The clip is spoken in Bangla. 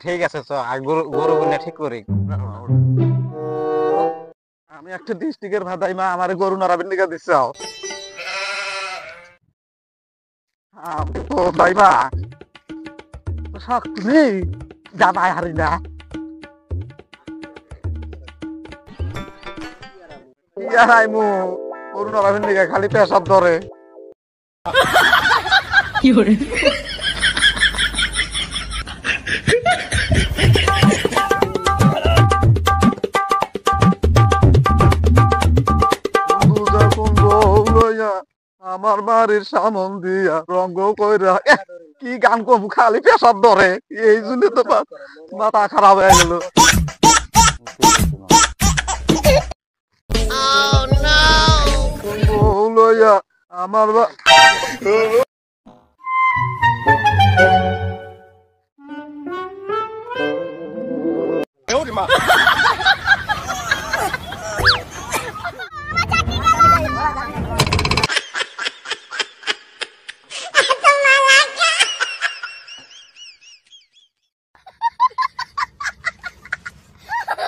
ঠিক আছে, চ আর গরু গরু গুলো ঠিক করি। আমি একটা ডিস্ট্রিক্টের ভাদাই মা আমার গরু নরাবিন দিকে দিচ্ছ আমি তো ভাইবা শক্ত নেই জামাই হারি না ইয়ারাই মু গরু নরাবিন দিকে খালি পেশাব ধরে আমার বাড়ির সামন দিয়া রঙ্গ কইরা কি গান কম খালি পেশাব ধরে এই জন্য তো মাথা খারাপ হয়ে গেল লইয়া আমার